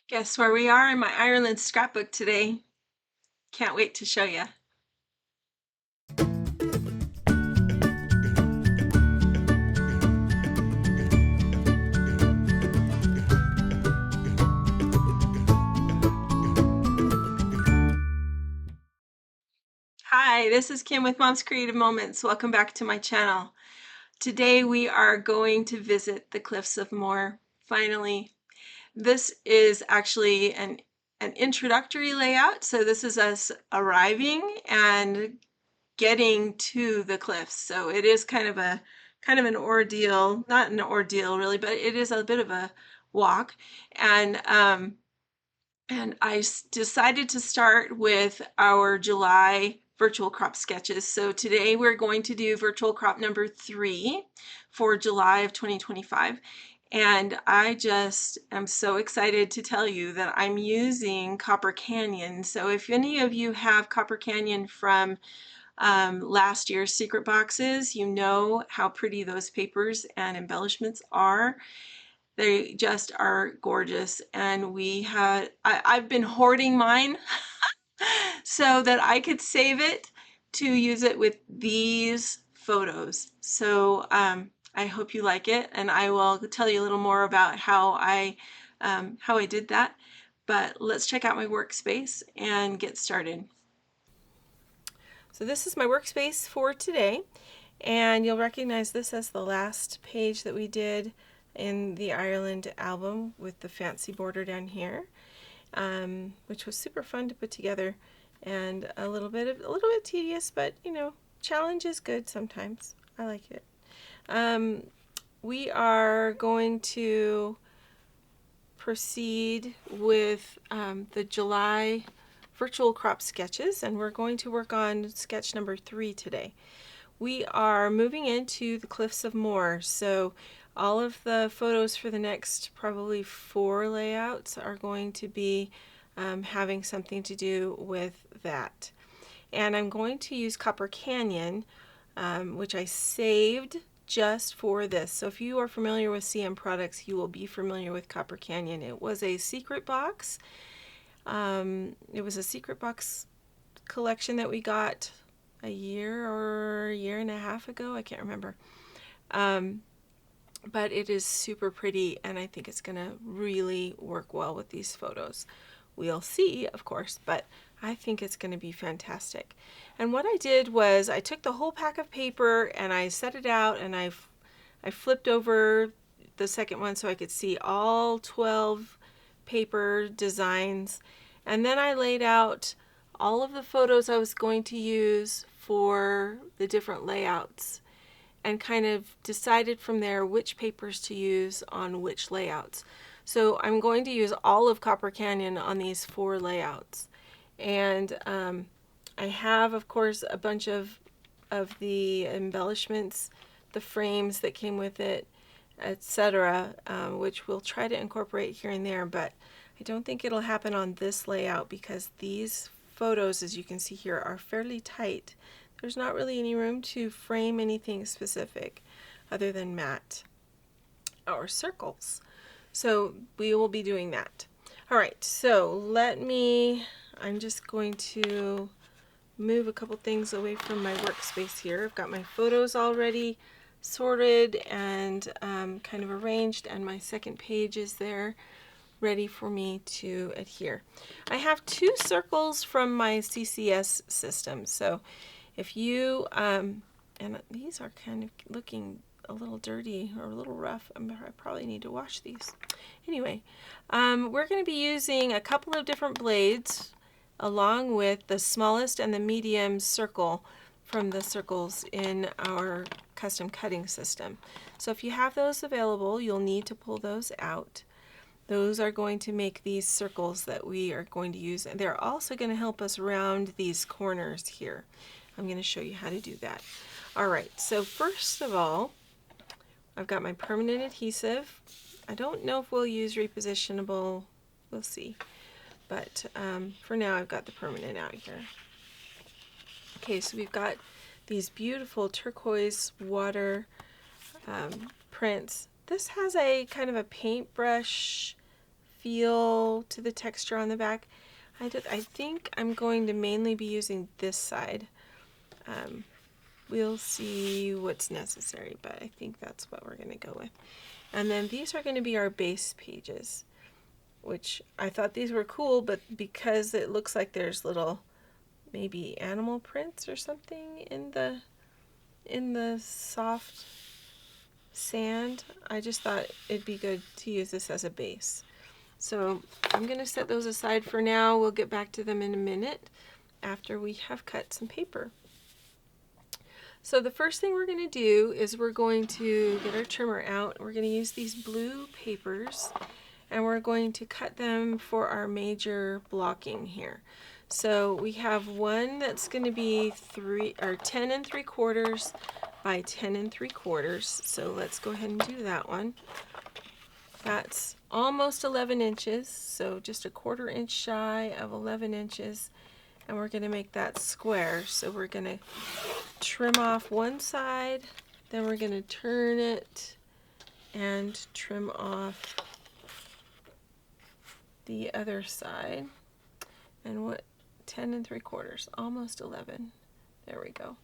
Guess where we are in my Ireland scrapbook today? Can't wait to show you. Hi, this is Kim with Mom's Creative Moments. Welcome back to my channel. Today we are going to visit the Cliffs of Moher, finally. This is actually an introductory layout, so this is us arriving and getting to the cliffs. So it is kind of an ordeal, not an ordeal really, but it is a bit of a walk. And I decided to start with our July virtual crop sketches. So today we're going to do virtual crop number 3 for July of 2025. And I just am so excited to tell you that I'm using Copper Canyon. So if any of you have Copper Canyon from last year's secret boxes, you know how pretty those papers and embellishments are. They just are gorgeous, and I've been hoarding mine so that I could save it to use it with these photos. So I hope you like it, and I will tell you a little more about how I did that. But let's check out my workspace and get started. So this is my workspace for today, and you'll recognize this as the last page that we did in the Ireland album with the fancy border down here, which was super fun to put together and a little bit tedious, but you know, challenge is good sometimes. I like it. We are going to proceed with the July virtual crop sketches, and we're going to work on sketch number 3 today. We are moving into the Cliffs of Moher, so all of the photos for the next probably 4 layouts are going to be having something to do with that. And I'm going to use Copper Canyon, which I saved just for this. So if you are familiar with CM products, you will be familiar with Copper Canyon. It was a secret box. It was a secret box collection that we got a year or a year and a half ago. I can't remember. But it is super pretty, and I think it's going to really work well with these photos. We'll see, of course, but I think it's going to be fantastic. And what I did was I took the whole pack of paper and I set it out, and I flipped over the second one so I could see all 12 paper designs. And then I laid out all of the photos I was going to use for the different layouts and kind of decided from there which papers to use on which layouts. So I'm going to use all of Copper Canyon on these 4 layouts. And I have, of course, a bunch of the embellishments, the frames that came with it, etc., which we'll try to incorporate here and there, but I don't think it'll happen on this layout because these photos, as you can see here, are fairly tight. There's not really any room to frame anything specific other than matte or circles. So we will be doing that. All right, so I'm just going to move a couple things away from my workspace here. I've got my photos already sorted and kind of arranged, and my second page is there ready for me to adhere. I have 2 circles from my CCS system, so if you and these are kind of looking a little dirty or a little rough. I probably need to wash these. Anyway, we're going to be using a couple of different blades along with the smallest and the medium circle from the circles in our custom cutting system. So if you have those available, you'll need to pull those out. Those are going to make these circles that we are going to use, and they're also going to help us round these corners here. I'm going to show you how to do that. All right, so first of all, I've got my permanent adhesive. I don't know if we'll use repositionable, we'll see. But for now, I've got the permanent out here. Okay, so we've got these beautiful turquoise water prints. This has a kind of a paintbrush feel to the texture on the back. I think I'm going to mainly be using this side. We'll see what's necessary, but I think that's what we're going to go with. And then these are going to be our base pages, which I thought these were cool, but because it looks like there's little maybe animal prints or something in the soft sand, I just thought it'd be good to use this as a base. So I'm going to set those aside for now. We'll get back to them in a minute after we have cut some paper. So the first thing we're going to do is we're going to get our trimmer out. We're going to use these blue papers and we're going to cut them for our major blocking here. So we have one that's going to be 10 3/4 by 10 3/4. So let's go ahead and do that one. That's almost 11 inches, so just a 1/4 inch shy of 11 inches. And we're going to make that square. So we're going to trim off one side, then we're going to turn it and trim off the other side. And what, 10 3/4, almost 11. There we go.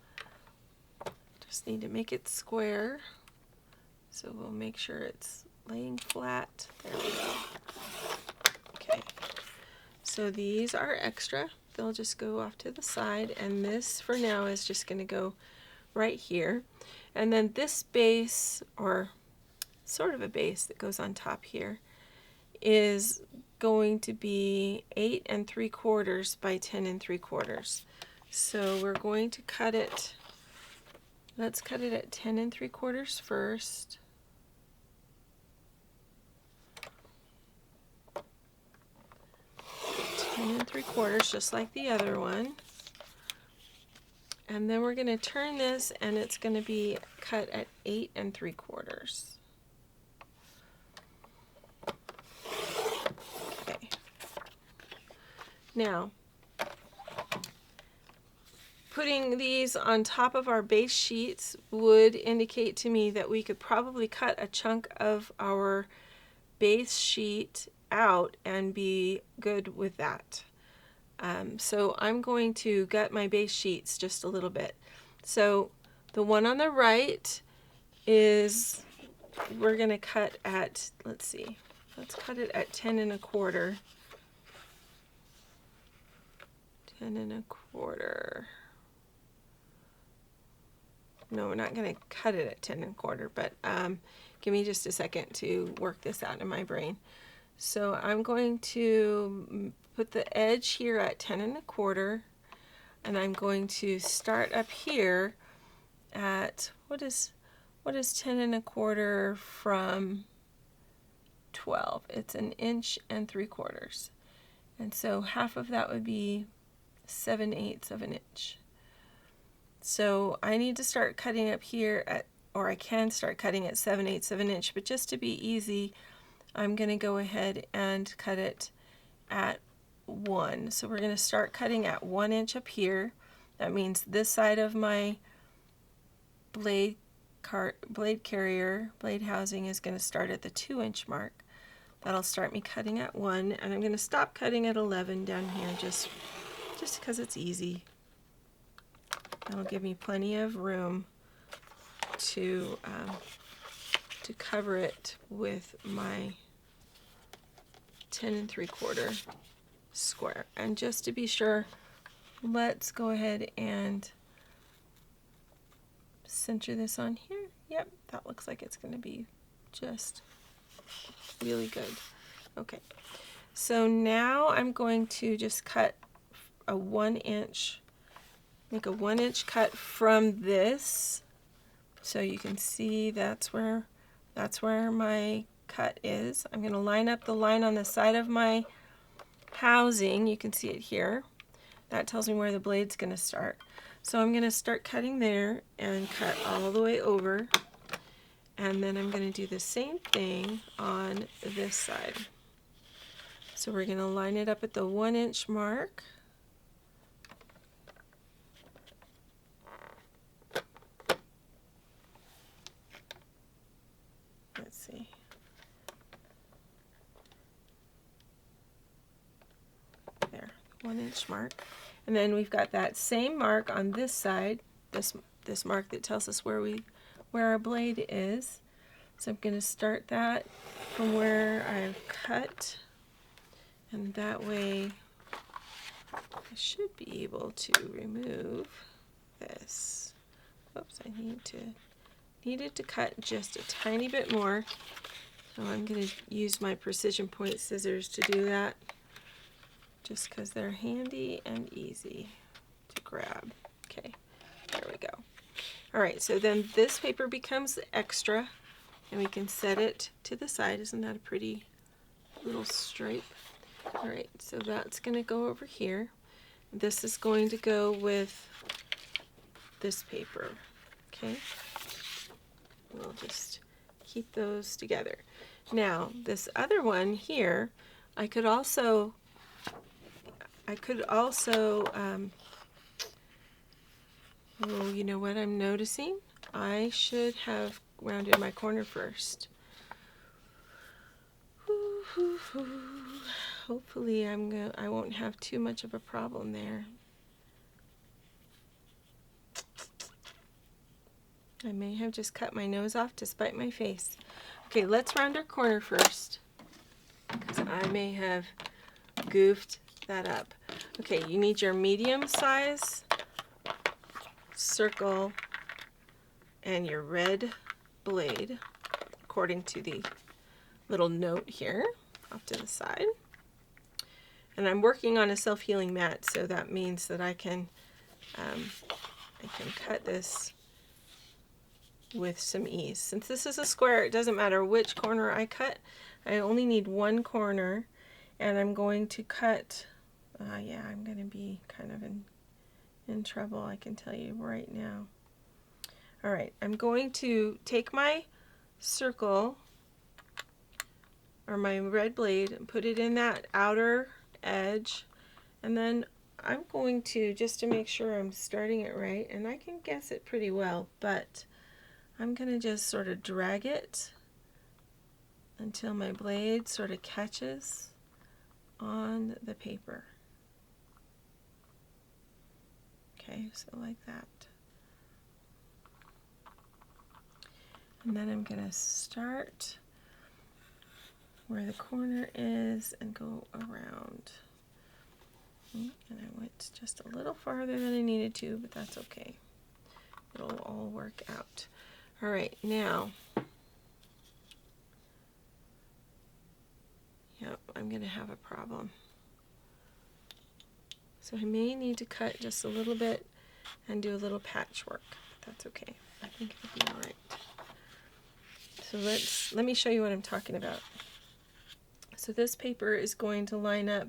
Just need to make it square. So we'll make sure it's laying flat. There we go. Okay. So these are extra. They'll just go off to the side, and this for now is just going to go right here. And then this base, or sort of a base that goes on top here, is going to be 8 3/4 by 10 3/4. So we're going to cut it. Let's cut it at 10 3/4 first. 10 3/4, just like the other one. And then we're going to turn this, and it's going to be cut at 8 3/4. Okay. Now, putting these on top of our base sheets would indicate to me that we could probably cut a chunk of our base sheet out and be good with that. So I'm going to gut my base sheets just a little bit. So the one on the right is, we're going to cut at, let's see, let's cut it at 10 1/4. 10 1/4. No, we're not going to cut it at 10 1/4, but give me just a second to work this out in my brain. So I'm going to put the edge here at 10 1/4, and I'm going to start up here at, what is 10 1/4 from 12? It's 1 3/4 inches. And so half of that would be 7/8 of an inch. So I need to start cutting up here at, or I can start cutting at 7/8 of an inch, but just to be easy, I'm going to go ahead and cut it at 1. So we're going to start cutting at 1 inch up here. That means this side of my blade housing is going to start at the 2-inch mark. That'll start me cutting at 1, and I'm going to stop cutting at 11 down here just because it's easy. That'll give me plenty of room to cover it with my 10 3/4 square. And just to be sure, let's go ahead and center this on here. Yep, that looks like it's going to be just really good. Okay, so now I'm going to just cut a 1 inch, make a 1 inch cut from this, so you can see that's where my cut is. I'm going to line up the line on the side of my housing. You can see it here. That tells me where the blade's going to start. So I'm going to start cutting there and cut all the way over, and then I'm going to do the same thing on this side. So we're going to line it up at the 1 inch mark. Let's see. 1-inch mark. And then we've got that same mark on this side, this mark that tells us where our blade is. So I'm going to start that from where I've cut, and that way I should be able to remove this. Oops, I needed to cut just a tiny bit more. So I'm going to use my precision point scissors to do that, just because they're handy and easy to grab. Okay, there we go. All right, so then this paper becomes extra, and we can set it to the side. Isn't that a pretty little stripe? All right, so that's going to go over here. This is going to go with this paper, okay? We'll just keep those together. Now, this other one here, I could also, oh, you know what I'm noticing? I should have rounded my corner first. Hopefully I won't have too much of a problem there. I may have just cut my nose off to spite my face. Okay, let's round our corner first, because I may have goofed that up. Okay, you need your medium size circle and your red blade, according to the little note here off to the side. And I'm working on a self-healing mat, so that means that I can cut this with some ease. Since this is a square, it doesn't matter which corner I cut. I only need one corner, and I'm going to cut, yeah, I'm going to be kind of in trouble, I can tell you right now. All right, I'm going to take my circle, or my red blade, and put it in that outer edge, and then I'm going to, just to make sure I'm starting it right, and I can guess it pretty well, but I'm going to just sort of drag it until my blade sort of catches on the paper. Okay, so like that. And then I'm going to start where the corner is and go around. And I went just a little farther than I needed to, but that's okay. It'll all work out. All right, now, yep, I'm going to have a problem. So I may need to cut just a little bit and do a little patchwork. That's okay. I think it'll be all right. So let me show you what I'm talking about. So this paper is going to line up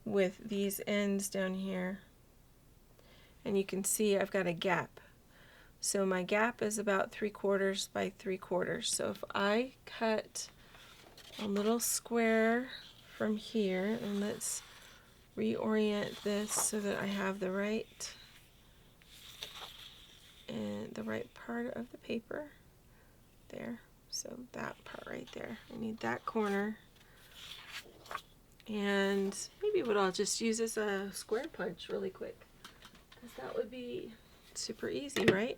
with these ends down here. And you can see I've got a gap. So my gap is about 3/4 by 3/4. So if I cut a little square from here, and let's reorient this so that I have the right part of the paper there. So that part right there, I need that corner. And maybe what I'll just use is a square punch really quick, because that would be super easy, right?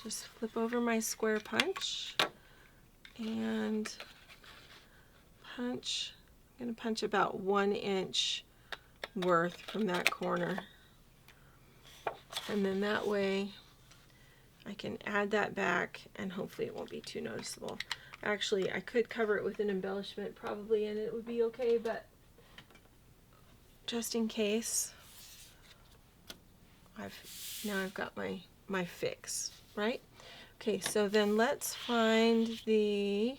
Just flip over my square punch and punch. I'm going to punch about 1 inch worth from that corner. And then that way I can add that back, and hopefully it won't be too noticeable. Actually, I could cover it with an embellishment probably, and it would be okay, but just in case, I've got my fix, right? Okay, so then let's find the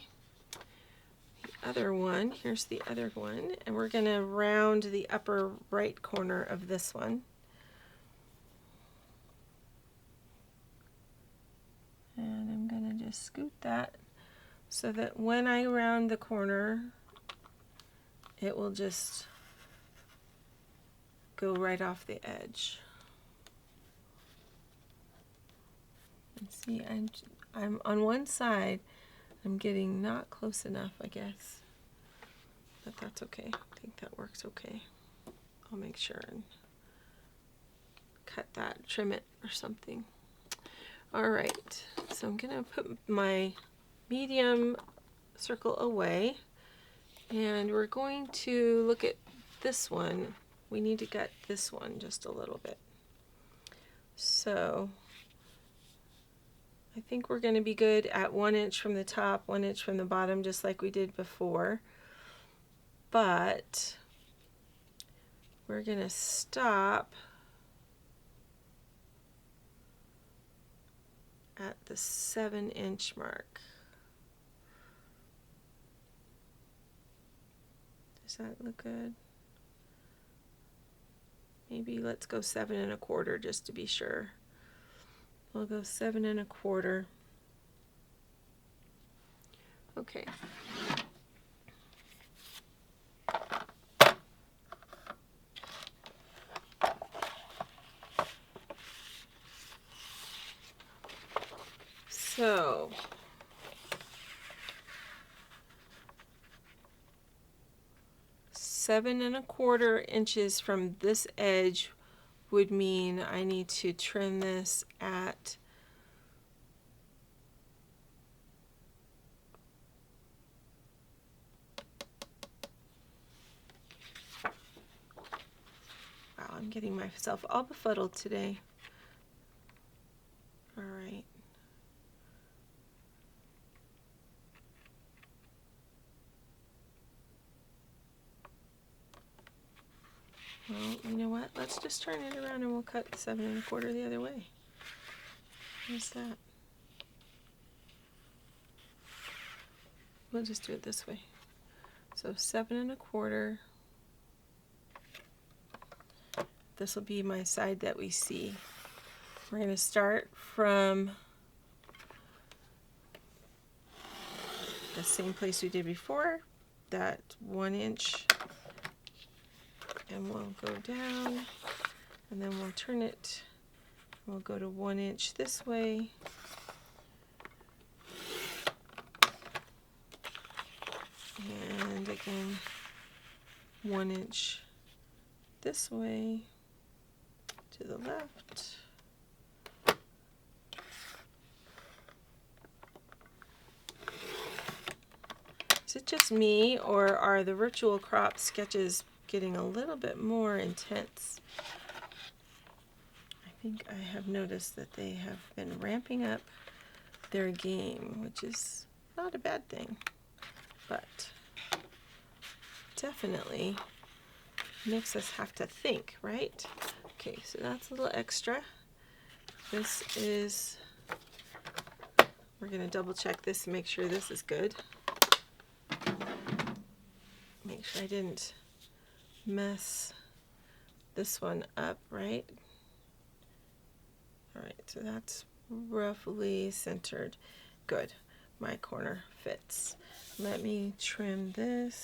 other one. Here's the other one, and we're going to round the upper right corner of this one. And I'm going to just scoot that so that when I round the corner, it will just go right off the edge. And see, I'm on one side, I'm getting not close enough, I guess. but that's okay. I think that works okay. I'll make sure and cut that, trim it or something. All right, so I'm gonna put my medium circle away, and we're going to look at this one. We need to gut this one just a little bit. So I think we're going to be good at 1 inch from the top, 1 inch from the bottom, just like we did before. But we're going to stop at the 7-inch mark. Does that look good? Maybe let's go 7 1/4 just to be sure. We'll go 7 1/4. Okay. So seven and a quarter inches from this edge would mean I need to trim this at wow, I'm getting myself all befuddled today. All right. Well, you know what? Let's just turn it around and we'll cut 7 1/4 the other way. How's that? We'll just do it this way. So 7 1/4. This will be my side that we see. We're going to start from the same place we did before, that 1 inch, and we'll go down, and then we'll turn it. We'll go to 1 inch this way, and again 1 inch this way to the left. Is it just me, or are the virtual crop sketches getting a little bit more intense? I think I have noticed that they have been ramping up their game, which is not a bad thing, but definitely makes us have to think, right? Okay, so that's a little extra. This is, we're going to double check this and make sure this is good. Make sure I didn't mess this one up, right? All right, so that's roughly centered. Good, my corner fits. Let me trim this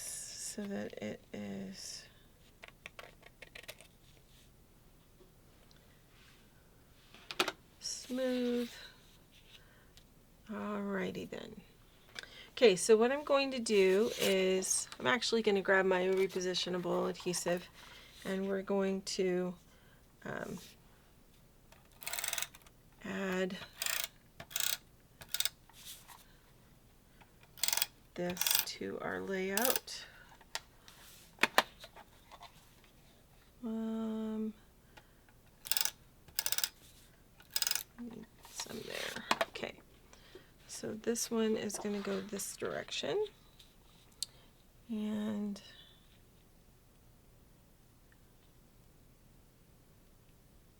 so that it is smooth. Alrighty then. Okay, so what I'm going to do is I'm actually going to grab my repositionable adhesive, and we're going to add this to our layout. Need some there. Okay, so this one is going to go this direction, and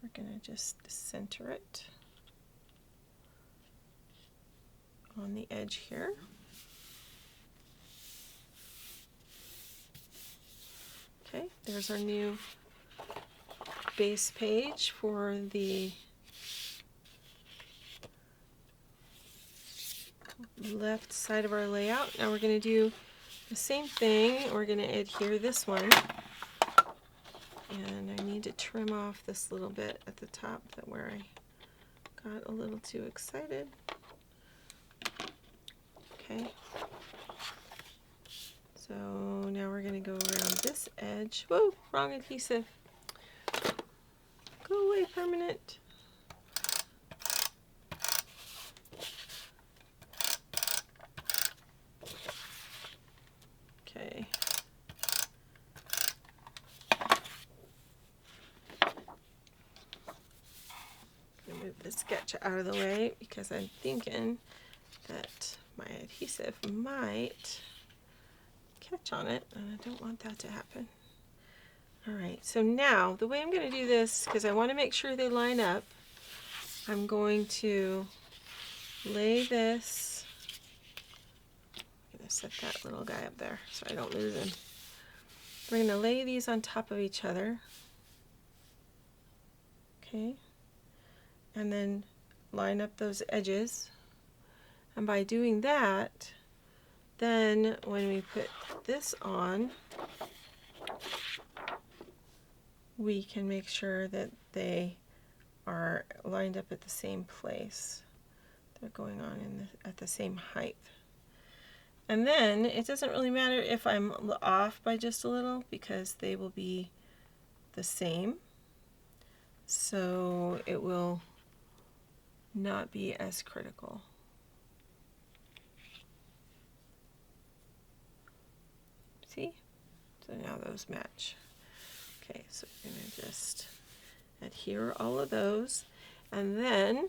we're going to just center it on the edge here. Okay, there's our new base page for the left side of our layout. Now we're going to do the same thing. We're going to adhere this one, and I need to trim off this little bit at the top that where I got a little too excited. Okay, So now we're going to go around this edge. Whoa, wrong adhesive. Go away, permanent. Okay. I'm going to move the sketch out of the way because I'm thinking that my adhesive might catch on it, and I don't want that to happen. All right, so now the way I'm going to do this, because I want to make sure they line up, I'm going to lay this. I'm going to set that little guy up there so I don't lose him. We're going to lay these on top of each other. Okay, and then line up those edges. And by doing that, then when we put this on, we can make sure that they are lined up at the same place. They're going on at the same height. And then it doesn't really matter if I'm off by just a little because they will be the same. So it will not be as critical. See? So now those match. Okay, so we're going to just adhere all of those. And then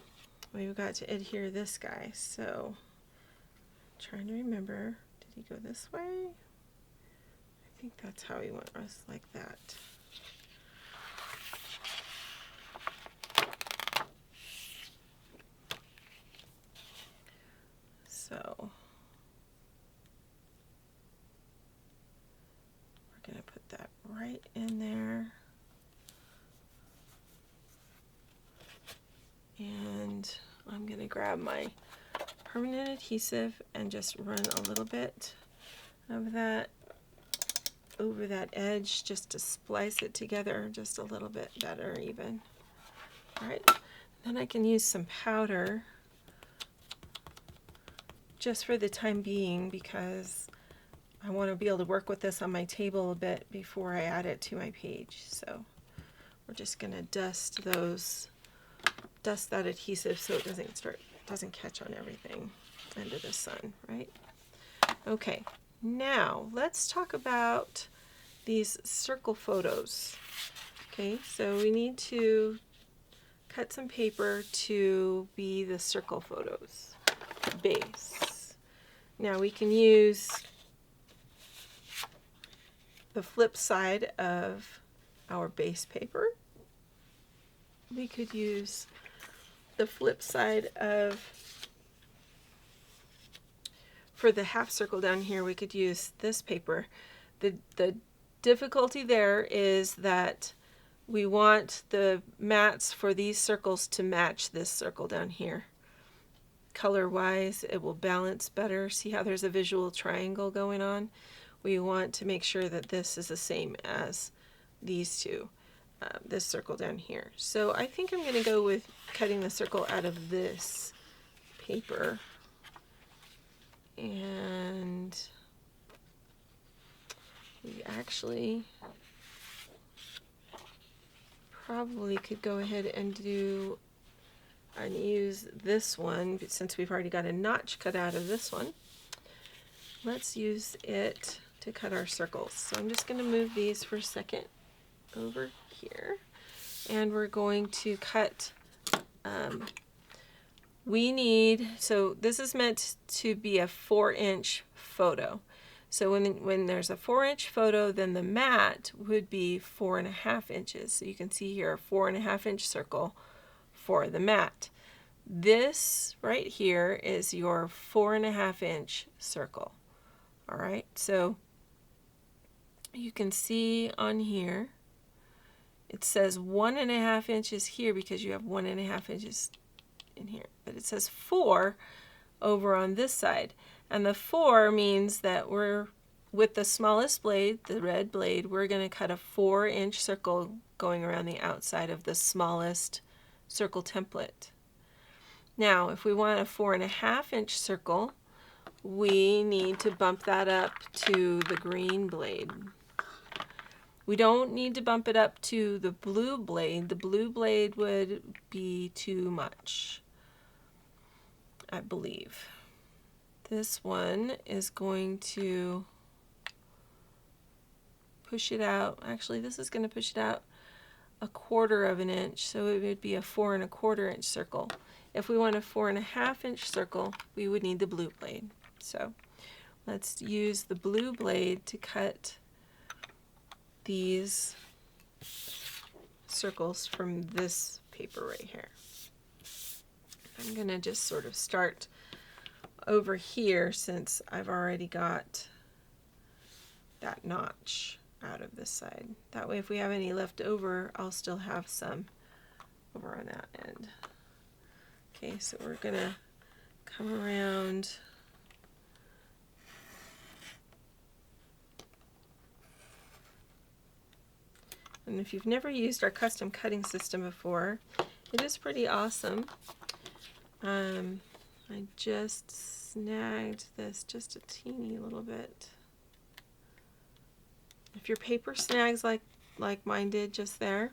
we've got to adhere this guy. So I'm trying to remember, did he go this way? I think that's how he went, was like that. So we're going to put that right in there. And I'm going to grab my permanent adhesive and just run a little bit of that over that edge just to splice it together just a little bit better even. All right, then I can use some powder just for the time being because I want to be able to work with this on my table a bit before I add it to my page. So we're just going to dust that adhesive so it doesn't catch on everything under the sun, right? Okay, now let's talk about these circle photos. Okay, so we need to cut some paper to be the circle photos base. Now we can use the flip side of our base paper. We could use the flip side of, for the half circle down here, we could use this paper. The difficulty there is that we want the mats for these circles to match this circle down here. Color wise, it will balance better. See how there's a visual triangle going on? We want to make sure that this is the same as these two. This circle down here. So I think I'm going to go with cutting the circle out of this paper. And we actually probably could go ahead and use this one, but since we've already got a notch cut out of this one, let's use it to cut our circles. So I'm just going to move these for a second over here, and we're going to cut, so this is meant to be a 4-inch photo. So when there's a 4-inch photo, then the mat would be 4.5 inches. So you can see here a 4.5-inch circle for the mat. This right here is your 4.5-inch circle. All right, so you can see on here it says 1.5 inches here because you have 1.5 inches in here, but it says 4 over on this side, and the 4 means that we're, with the smallest blade, the red blade, we're going to cut a 4-inch circle going around the outside of the smallest circle template. Now if we want a 4.5-inch circle, we need to bump that up to the green blade. We don't need to bump it up to the blue blade. The blue blade would be too much, I believe. This one is going to push it out. Actually, this is going to push it out 1/4 of an inch, so it would be a 4 1/4 inch circle. If we want a 4 1/2 inch circle, we would need the blue blade. So let's use the blue blade to cut these circles from this paper right here. I'm going to just sort of start over here since I've already got that notch out of this side. That way if we have any left over, I'll still have some over on that end. Okay, so we're going to come around and if you've never used our custom cutting system before, it is pretty awesome. I just snagged this just a teeny little bit. If your paper snags like mine did just there,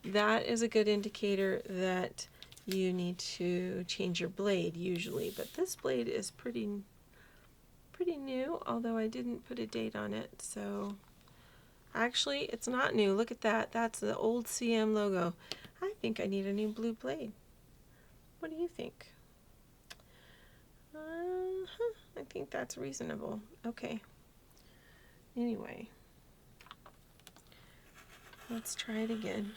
that is a good indicator that you need to change your blade usually. But this blade is pretty new, although I didn't put a date on it. So actually, it's not new. Look at that. That's the old CM logo. I think I need a new blue blade. What do you think? I think that's reasonable. Okay. Anyway, let's try it again.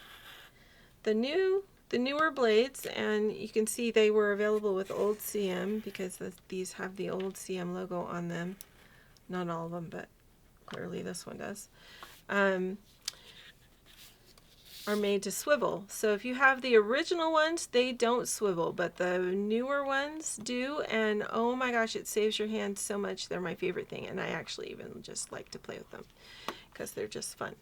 The newer blades, and you can see they were available with old CM because these have the old CM logo on them. Not all of them, but clearly this one does. Are made to swivel. So if you have the original ones, they don't swivel, but the newer ones do, and oh my gosh, it saves your hand so much. They're my favorite thing, and I actually even just like to play with them because they're just fun.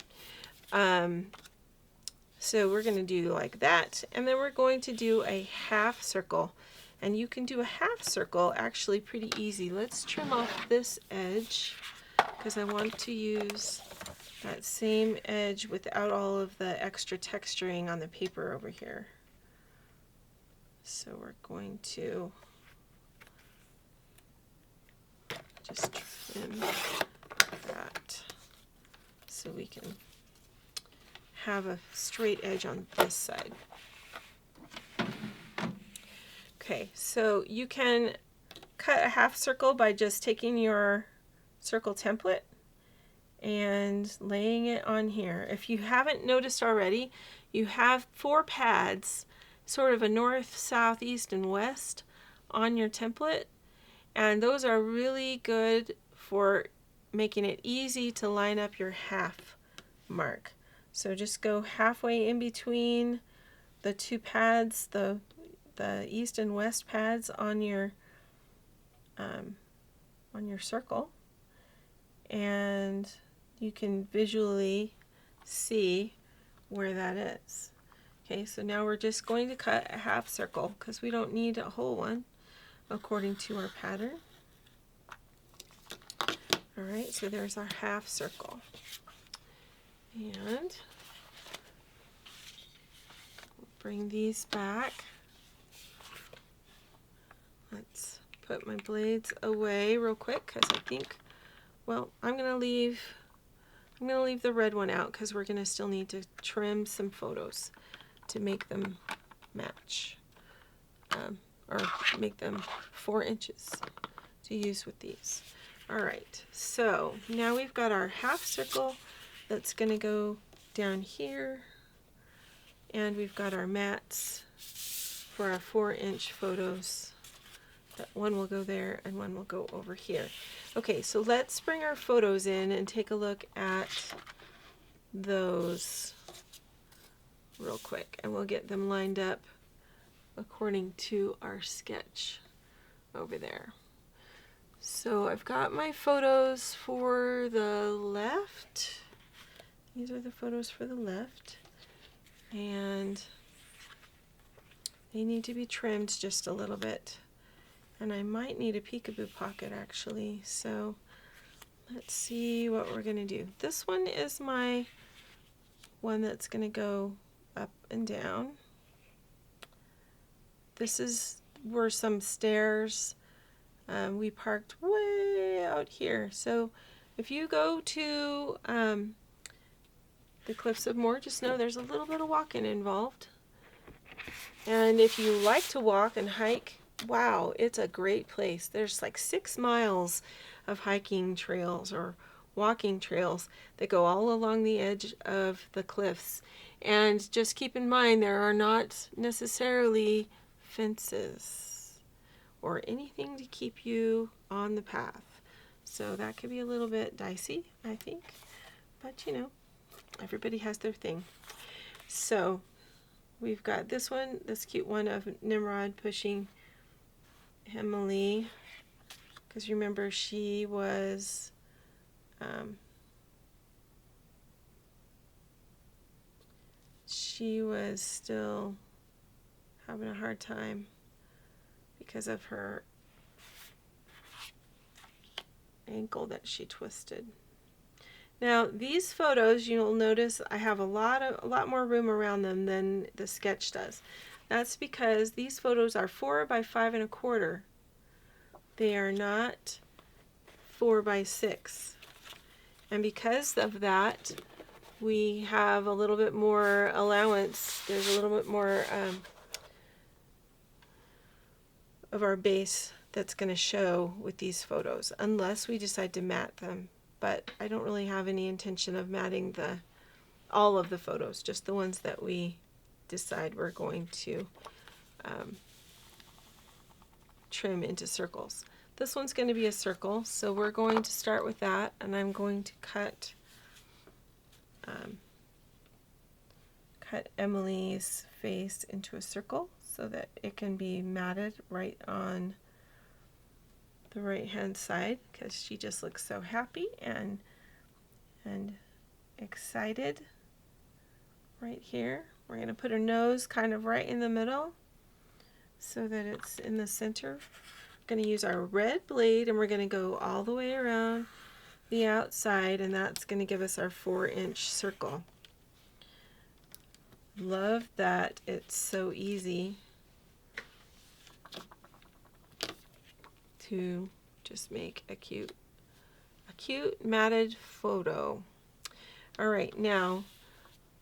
So we're going to do like that, and then we're going to do a half circle, and you can do a half circle actually pretty easy. Let's trim off this edge because I want to use that same edge without all of the extra texturing on the paper over here. So we're going to just trim that so we can have a straight edge on this side. Okay, so you can cut a half circle by just taking your circle template and laying it on here. If you haven't noticed already, you have 4 pads, sort of a north, south, east, and west on your template, and those are really good for making it easy to line up your half mark. So just go halfway in between the 2 pads, the east and west pads on your circle, and you can visually see where that is. Okay, so now we're just going to cut a half circle because we don't need a whole one according to our pattern. All right, so there's our half circle. And bring these back. Let's put my blades away real quick because I think, well, I'm going to leave the red one out because we're going to still need to trim some photos to make them match, or make them 4 inches to use with these. All right, so now we've got our half circle that's going to go down here, and we've got our mats for our 4-inch photos. That one will go there and one will go over here. Okay, so let's bring our photos in and take a look at those real quick, and we'll get them lined up according to our sketch over there. So I've got my photos for the left. These are the photos for the left, and they need to be trimmed just a little bit. And I might need a Peekaboo pocket actually, so let's see what we're going to do. This one is my one that's going to go up and down. This were some stairs. We parked way out here. So if you go to the Cliffs of Moher, just know there's a little bit of walking involved. And if you like to walk and hike, wow, it's a great place. There's like 6 miles of hiking trails or walking trails that go all along the edge of the cliffs. And just keep in mind, there are not necessarily fences or anything to keep you on the path. So that could be a little bit dicey, I think. But you know, everybody has their thing. So we've got this one, this cute one of Nimrod pushing Emily, because remember she was still having a hard time because of her ankle that she twisted. Now these photos, you'll notice I have a lot more room around them than the sketch does. That's because these photos are 4 by 5 1/4. They are not 4 by 6. And because of that, we have a little bit more allowance. There's a little bit more of our base that's going to show with these photos, unless we decide to matte them. But I don't really have any intention of matting all of the photos, just the ones that we decide we're going to trim into circles. This one's going to be a circle, so we're going to start with that, and I'm going to cut Emily's face into a circle so that it can be matted right on the right hand side, because she just looks so happy and excited right here. We're going to put her nose kind of right in the middle so that it's in the center. We're going to use our red blade and we're going to go all the way around the outside, and that's going to give us our 4-inch circle. Love that it's so easy to just make a cute matted photo. All right, now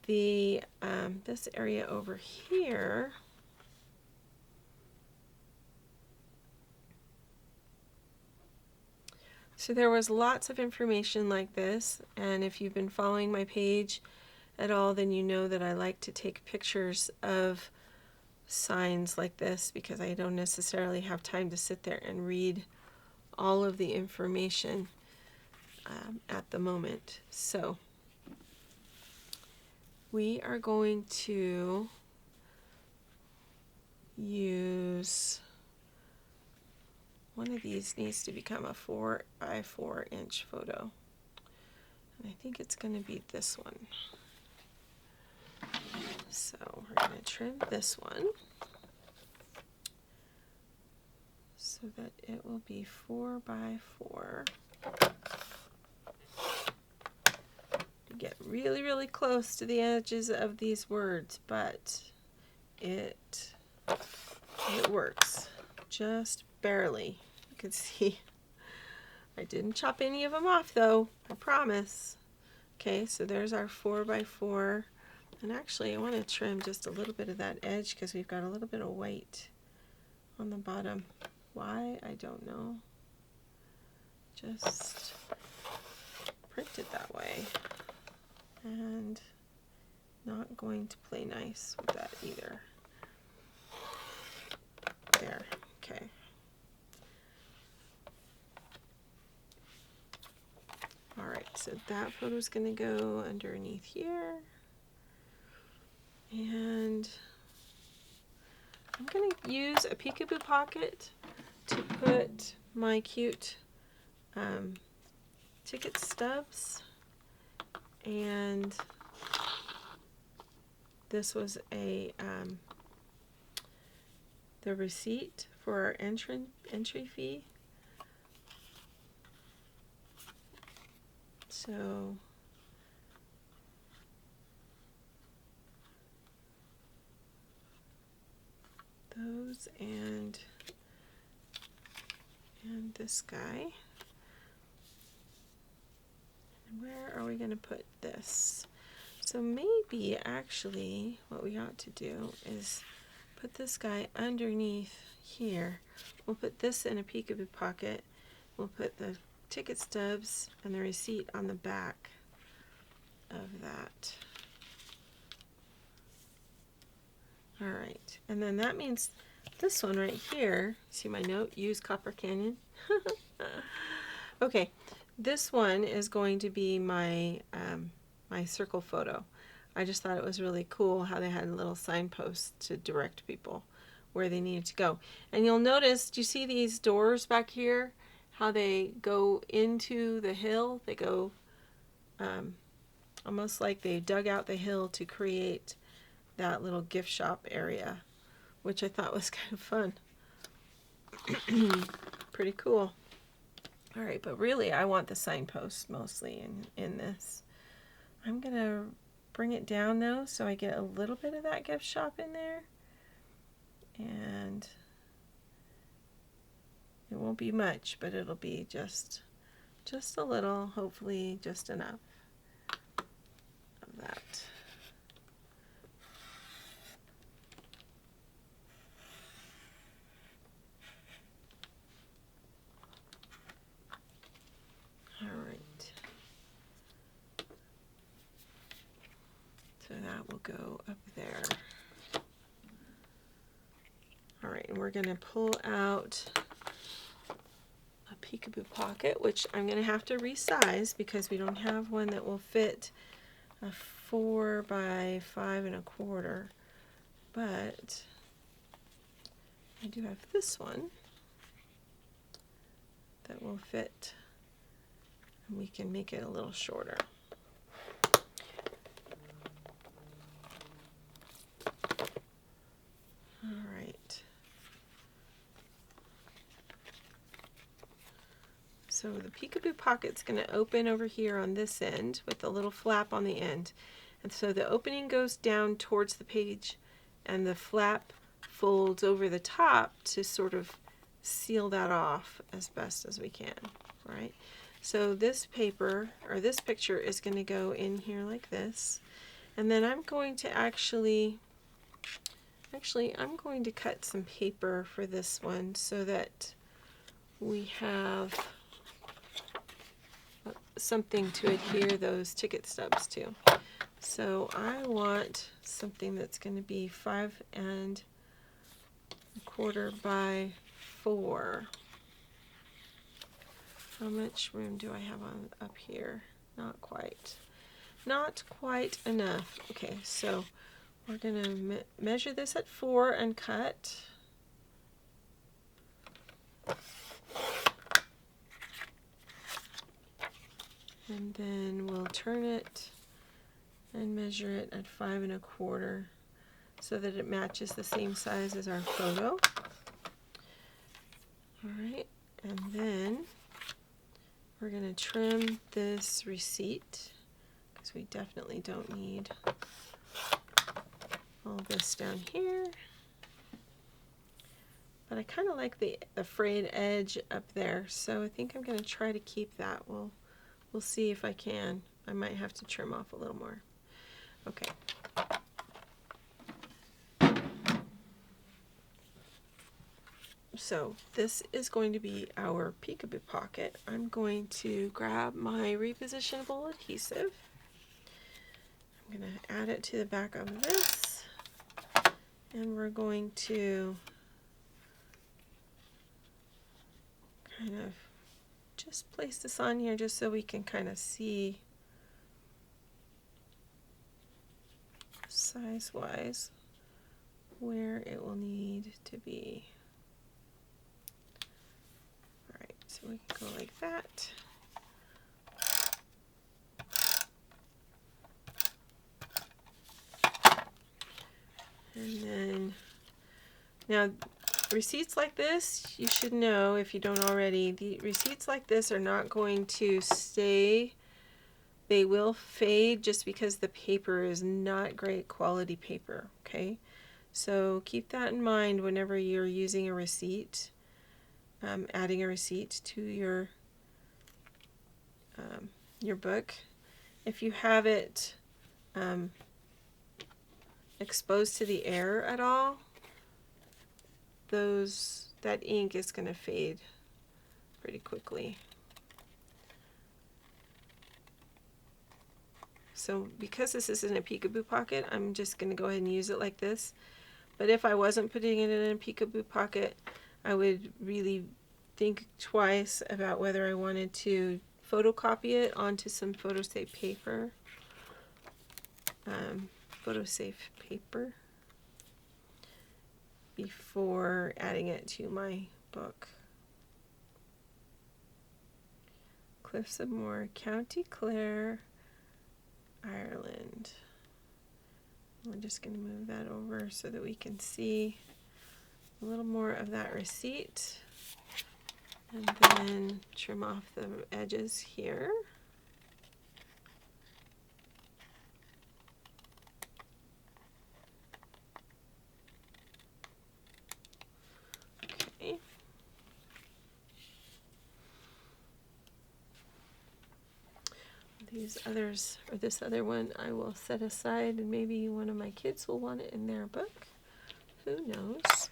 the this area over here, so there was lots of information like this, and if you've been following my page at all, then you know that I like to take pictures of signs like this because I don't necessarily have time to sit there and read all of the information at the moment. So we are going to use one of these. Needs to become a 4 by 4 inch photo, and I think it's going to be this one. So we're going to trim this one so that it will be 4 by 4. Get really close to the edges of these words, but it works just barely. You can see I didn't chop any of them off though, I promise. Okay, so there's our 4 by 4. And actually I want to trim just a little bit of that edge because we've got a little bit of white on the bottom. Why? I don't know. Just print it that way. And not going to play nice with that either. There, okay. Alright, so that photo is going to go underneath here. And I'm going to use a Peekaboo pocket to put my cute ticket stubs, and this was the receipt for our entry fee. So those and this guy. And where are we going to put this? So maybe actually what we ought to do is put this guy underneath here. We'll put this in a Peekaboo pocket. We'll put the ticket stubs and the receipt on the back of that. All right, and then that means this one right here, see my note, use Copper Canyon. Okay, this one is going to be my my circle photo. I just thought it was really cool how they had little signposts to direct people where they needed to go. And you'll notice, do you see these doors back here? How they go into the hill? They go almost like they dug out the hill to create that little gift shop area, which I thought was kind of fun. Pretty cool. All right, but really I want the signpost mostly in this. I'm gonna bring it down though so I get a little bit of that gift shop in there, and it won't be much, but it'll be just a little, hopefully just enough of that. All right. So that will go up there. All right, and we're going to pull out a Peekaboo pocket, which I'm going to have to resize because we don't have one that will fit a 4 by 5 1/4. But I do have this one that will fit, and we can make it a little shorter. All right. So the Peekaboo pocket's going to open over here on this end with a little flap on the end. And so the opening goes down towards the page and the flap folds over the top to sort of seal that off as best as we can, right? So this paper, or this picture, is going to go in here like this. And then I'm going to actually I'm going to cut some paper for this one so that we have something to adhere those ticket stubs to. So I want something that's going to be 5 1/4 by 4. How much room do I have on up here? Not quite enough. Okay, so we're going to measure this at 4 and cut. And then we'll turn it and measure it at 5 1/4 so that it matches the same size as our photo. All right, and then we're going to trim this receipt because we definitely don't need all this down here. But I kind of like the frayed edge up there, so I think I'm going to try to keep that. We'll see if I can. I might have to trim off a little more. Okay. So this is going to be our Peekaboo pocket. I'm going to grab my repositionable adhesive. I'm going to add it to the back of this, and we're going to kind of just place this on here just so we can kind of see size-wise where it will need to be. All right, so we can go like that. And then, now receipts like this, you should know if you don't already, the receipts like this are not going to stay. They will fade just because the paper is not great quality paper, okay? So keep that in mind whenever you're using a receipt, adding a receipt to your book. If you have it exposed to the air at all, that ink is going to fade pretty quickly. So because this isn't a Peekaboo Pocket, I'm just going to go ahead and use it like this. But if I wasn't putting it in a Peekaboo Pocket, I would really think twice about whether I wanted to photocopy it onto some photosafe paper. Before adding it to my book. Cliffs of Moher, County Clare, Ireland. We're just going to move that over so that we can see a little more of that receipt. And then trim off the edges here. Okay. These others, or this other one, I will set aside, and maybe one of my kids will want it in their book. Who knows?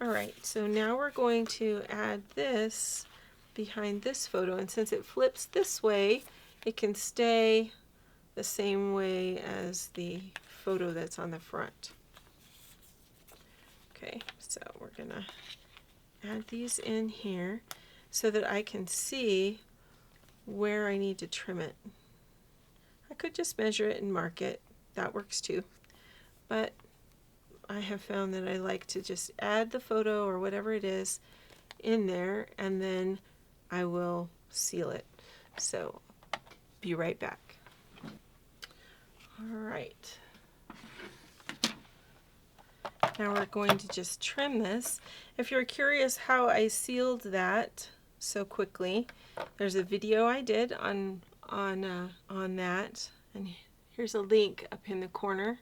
All right, so now we're going to add this behind this photo, and since it flips this way, it can stay the same way as the photo that's on the front. Okay, so we're gonna add these in here so that I can see where I need to trim it. I could just measure it and mark it. That works too. But I have found that I like to just add the photo or whatever it is in there, and then I will seal it. So be right back. All right. Now we're going to just trim this. If you're curious how I sealed that so quickly, there's a video I did on that, and here's a link up in the corner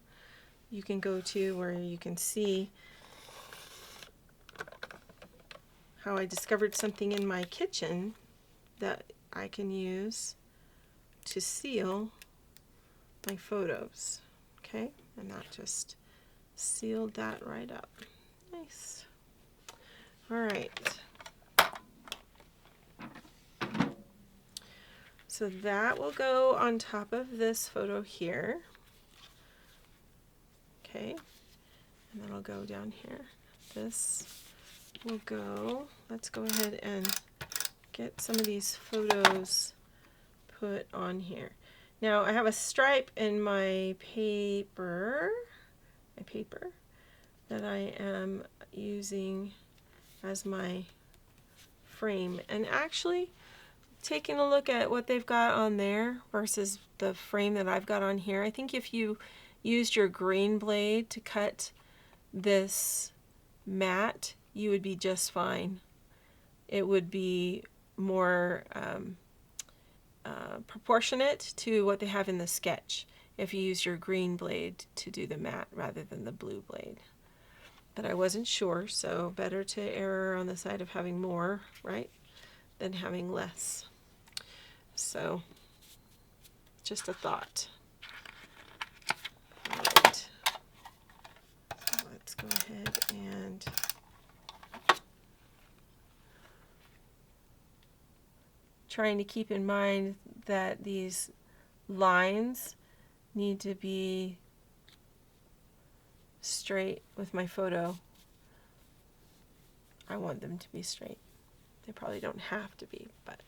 you can go to where you can see how I discovered something in my kitchen that I can use to seal my photos. Okay, and that just sealed that right up. Nice. All right. So that will go on top of this photo here. Okay, and then I'll go down here. This will go, let's go ahead and get some of these photos put on here. Now I have a stripe in my paper that I am using as my frame, and actually taking a look at what they've got on there versus the frame that I've got on here, I think if you used your green blade to cut this matte, you would be just fine. It would be more proportionate to what they have in the sketch if you use your green blade to do the matte rather than the blue blade. But I wasn't sure, so better to err on the side of having more, right, than having less. So, just a thought. All right. So let's go ahead and trying to keep in mind that these lines need to be straight with my photo. I want them to be straight. They probably don't have to be, but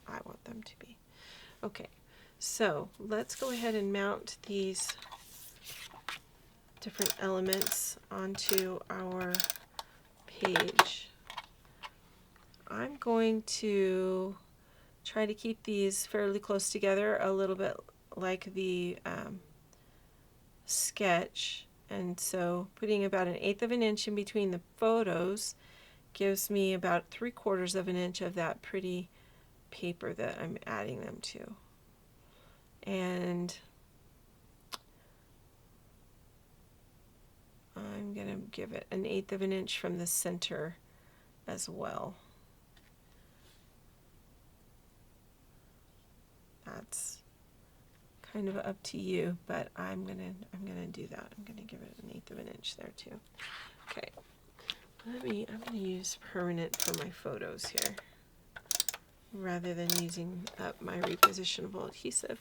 I want them to be. Okay, so let's go ahead and mount these different elements onto our page. I'm going to try to keep these fairly close together, a little bit like the sketch, and so putting about 1/8 of an inch in between the photos gives me about 3/4 of an inch of that pretty paper that I'm adding them to. And I'm going to give it 1/8 of an inch from the center as well. That's kind of up to you, but I'm gonna do that. I'm gonna give it 1/8 of an inch there too. Okay. I'm gonna use permanent for my photos here, rather than using up my repositionable adhesive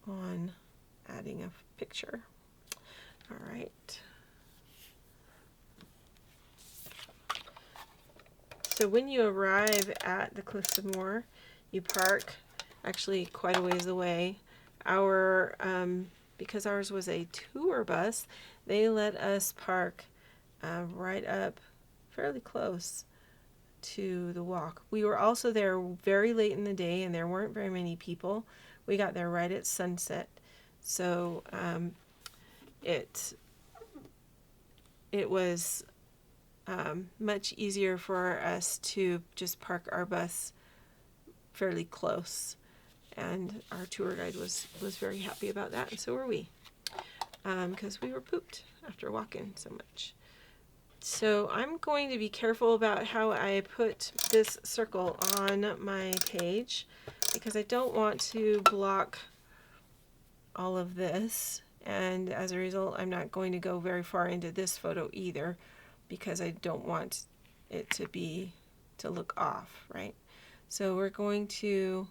on adding a picture. All right. So when you arrive at the Cliffs of Moher, you park actually quite a ways away. Our because ours was a tour bus, they let us park right up fairly close to the walk. We were also there very late in the day, and there weren't very many people. We got there right at sunset, so it was much easier for us to just park our bus fairly close, and our tour guide was very happy about that, and so were we, because we were pooped after walking so much. So I'm going to be careful about how I put this circle on my page, because I don't want to block all of this, and as a result I'm not going to go very far into this photo either, because I don't want it to look off, right? So we're going to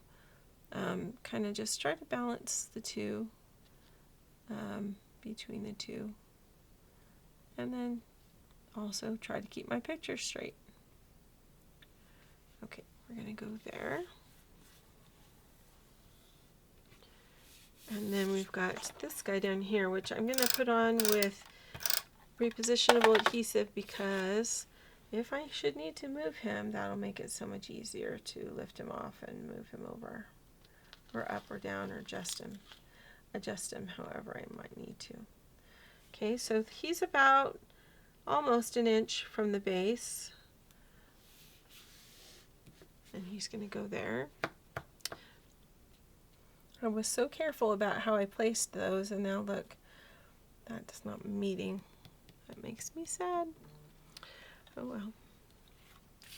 kind of just try to balance the two, between the two, and then also try to keep my picture straight. Okay, we're going to go there. And then we've got this guy down here, which I'm going to put on with repositionable adhesive, because if I should need to move him, that'll make it so much easier to lift him off and move him over, or up or down, or adjust him however I might need to. Okay, so he's about almost an inch from the base, and he's going to go there. I was so careful about how I placed those, and now look, that's not meeting. That makes me sad. Oh well,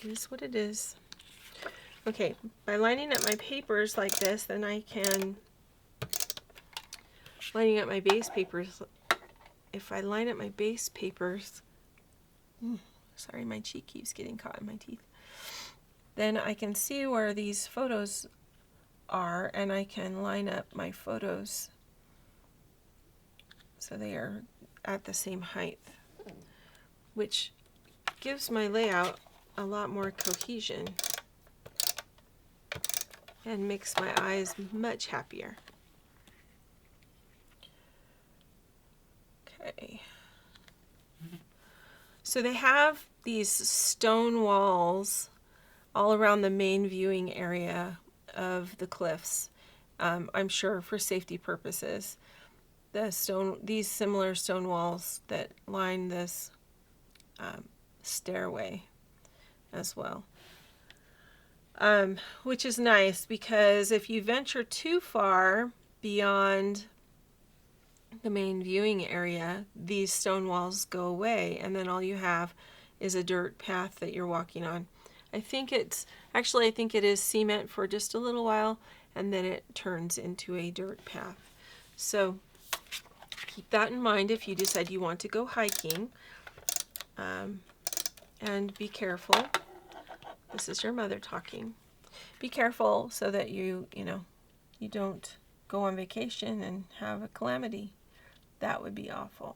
it is what it is. Okay, by lining up my papers like this, then I can, lining up my base papers, if I line up my base papers, sorry, my cheek keeps getting caught in my teeth, then I can see where these photos are, and I can line up my photos so they are at the same height, which gives my layout a lot more cohesion and makes my eyes much happier. Okay. So they have these stone walls all around the main viewing area of the cliffs, I'm sure for safety purposes. These similar stone walls that line this stairway as well, which is nice, because if you venture too far beyond the main viewing area, these stone walls go away, and then all you have is a dirt path that you're walking on. I think it is cement for just a little while, and then it turns into a dirt path. So keep that in mind if you decide you want to go hiking, and be careful. This is your mother talking. Be careful so that you don't go on vacation and have a calamity. That would be awful.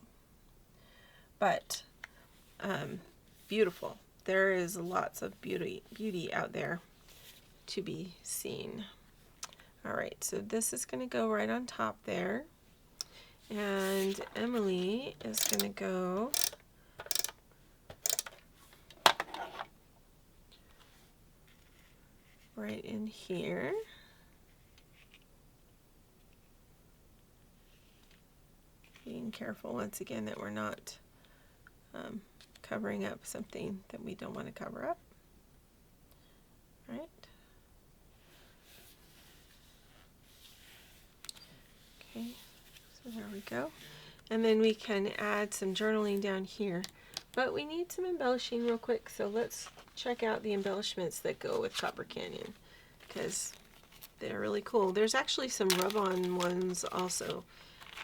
But beautiful. There is lots of beauty out there to be seen. All right, so this is going to go right on top there, and Emily is going to go right in here. Being careful once again that we're not covering up something that we don't want to cover up. Right? Okay, so there we go. And then we can add some journaling down here. But we need some embellishing real quick, so let's check out the embellishments that go with Copper Canyon, because they're really cool. There's actually some rub-on ones also.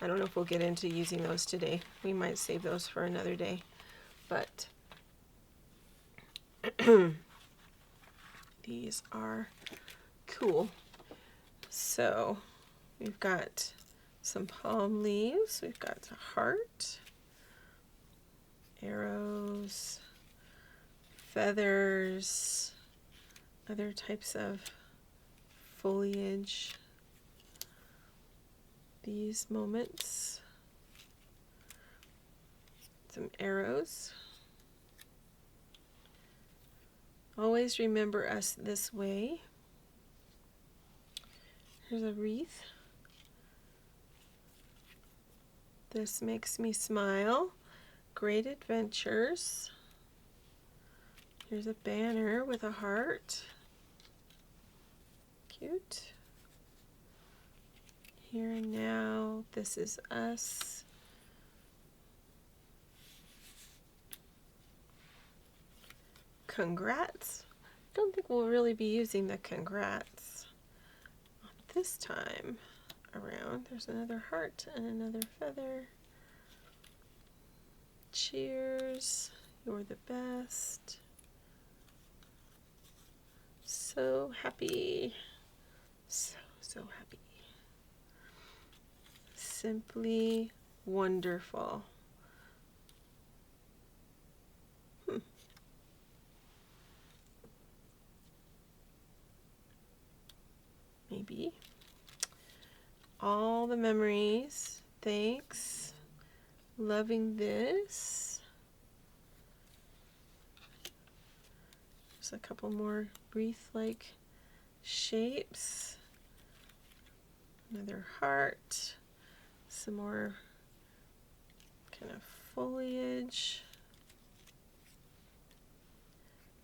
I don't know if we'll get into using those today. We might save those for another day. But these are cool. So we've got some palm leaves. We've got a heart, arrows, feathers, other types of foliage, these moments, some arrows. Always remember us this way. Here's a wreath. This makes me smile. Great adventures. Here's a banner with a heart. Cute. Here and now, this is us. Congrats. Don't think we'll really be using the congrats this time around. There's another heart and another feather. Cheers. You're the best. So happy. So happy. Simply wonderful. Maybe. All the memories. Thanks. Loving this. There's a couple more wreath-like shapes. Another heart. Some more kind of foliage.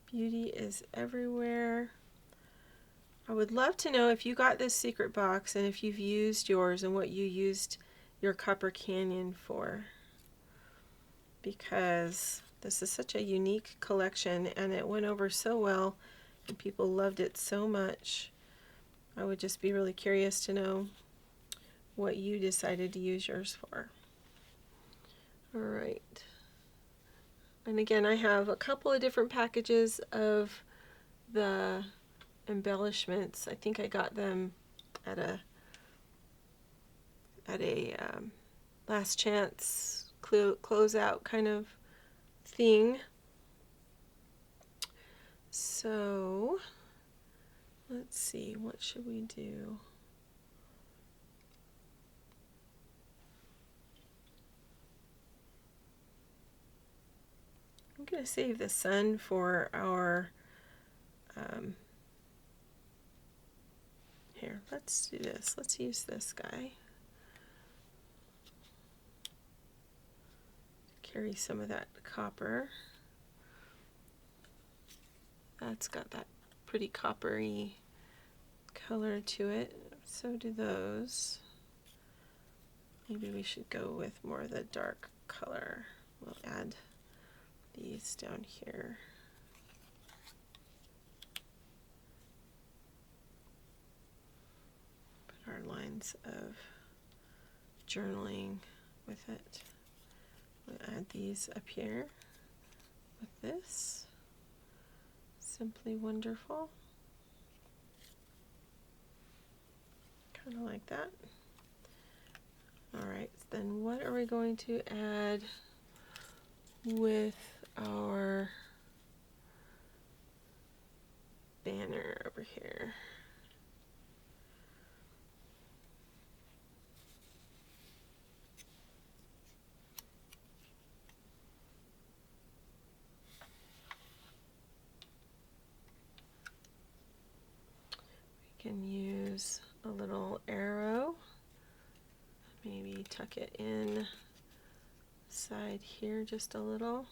Beauty is everywhere. I would love to know if you got this secret box and if you've used yours and what you used your Copper Canyon for, because this is such a unique collection and it went over so well and people loved it so much. I would just be really curious to know what you decided to use yours for. All right. And again, I have a couple of different packages of the embellishments. I think I got them at a last chance closeout kind of thing. So let's see, what should we do? I'm going to save the sun for our here, let's do this. Let's use this guy. Carry some of that copper. That's got that pretty coppery color to it. So do those. Maybe we should go with more of the dark color. We'll add these down here. Put our lines of journaling with it. We'll add these up here with this. Simply wonderful. Kind of like that. All right, then what are we going to add with our banner over here? We can use a little arrow. Maybe tuck it in side here just a little.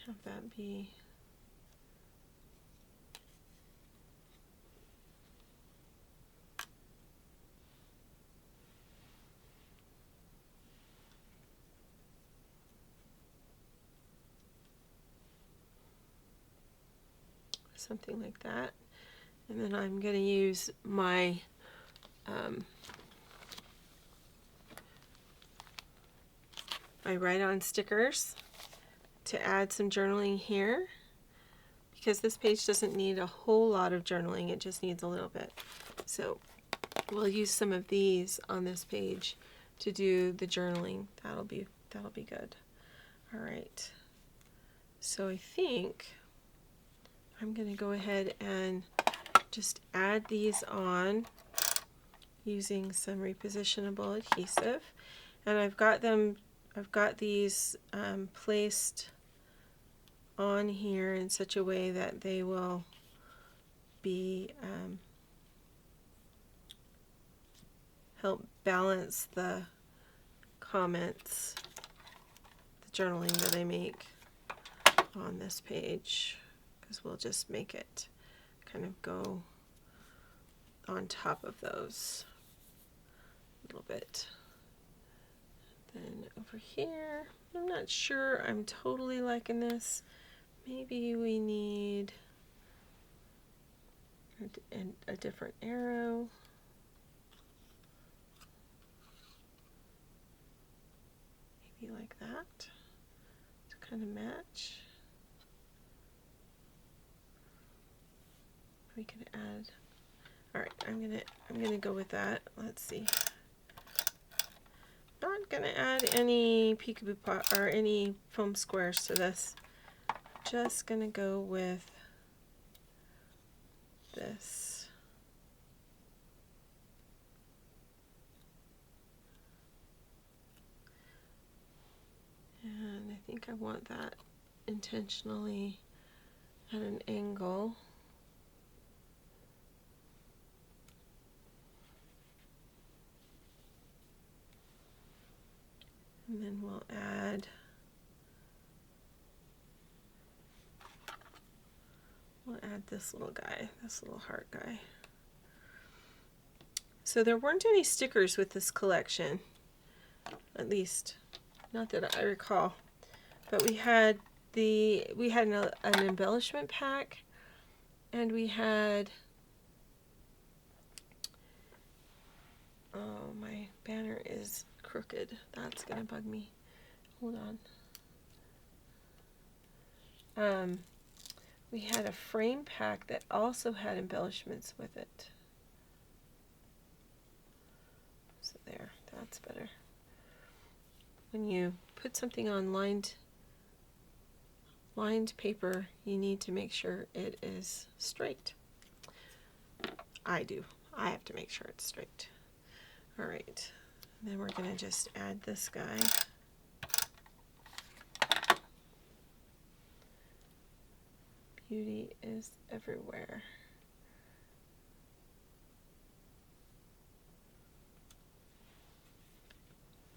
have that be something like that. And then I'm going to use my my write-on stickers to add some journaling here, because this page doesn't need a whole lot of journaling, it just needs a little bit. So we'll use some of these on this page to do the journaling. That'll be good. All right. So I think I'm going to go ahead and just add these on using some repositionable adhesive, and I've got these placed on here in such a way that they will be help balance the comments, the journaling that I make on this page, because we'll just make it kind of go on top of those a little bit. Then over here, I'm not sure I'm totally liking this. Maybe we need a different arrow. Maybe like that to kind of match. We can add. All right, I'm gonna go with that. Let's see. Not gonna add any Peekaboo or any foam squares to this. Just gonna go with this. And I think I want that intentionally at an angle. And then we'll add this little guy, this little heart guy. So there weren't any stickers with this collection, at least not that I recall. But we had an embellishment pack, and we had, oh, my banner is crooked. That's gonna bug me. Hold on. We had a frame pack that also had embellishments with it. So there, that's better. When you put something on lined paper, you need to make sure it is straight. I do. I have to make sure it's straight. All right. And then we're going to just add this guy. Beauty is everywhere.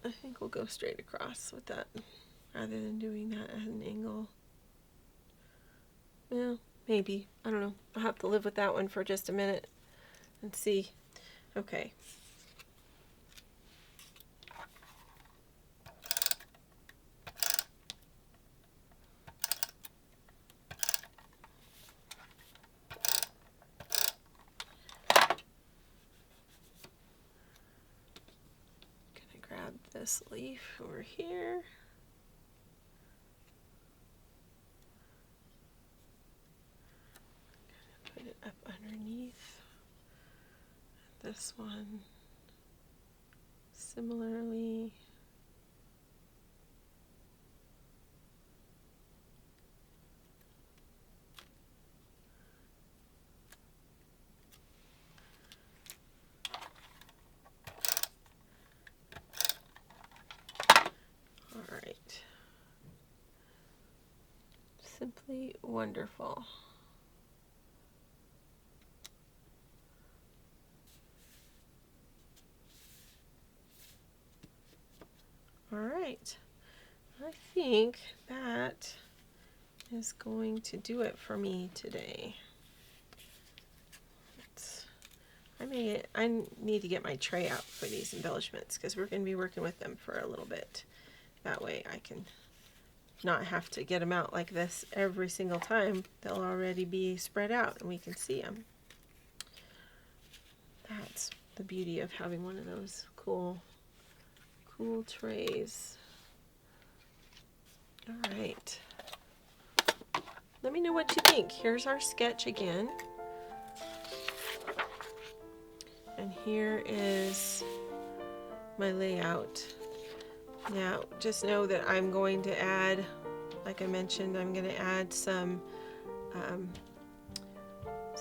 I think we'll go straight across with that rather than doing that at an angle. Well, maybe. I don't know. I'll have to live with that one for just a minute and see. Okay. Grab this leaf over here. Put it up underneath this one. Similarly. Simply wonderful. All right, I think that is going to do it for me today. I need to get my tray out for these embellishments because we're going to be working with them for a little bit. That way I can not have to get them out like this every single time. They'll already be spread out and we can see them. That's the beauty of having one of those cool trays. All right. Let me know what you think. Here's our sketch again. And here is my layout. Now, just know that I'm going to add, like I mentioned, I'm going to add some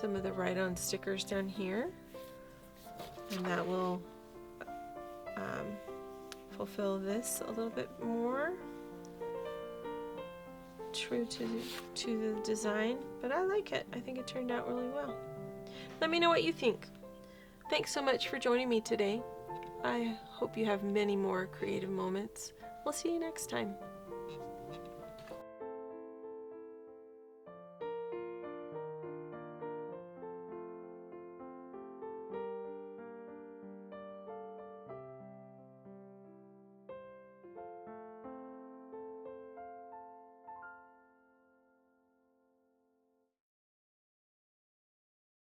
of the write-on stickers down here, and that will fulfill this a little bit more true to the design. But I like it. I think it turned out really well. Let me know what you think. Thanks so much for joining me today. I hope you have many more creative moments. We'll see you next time.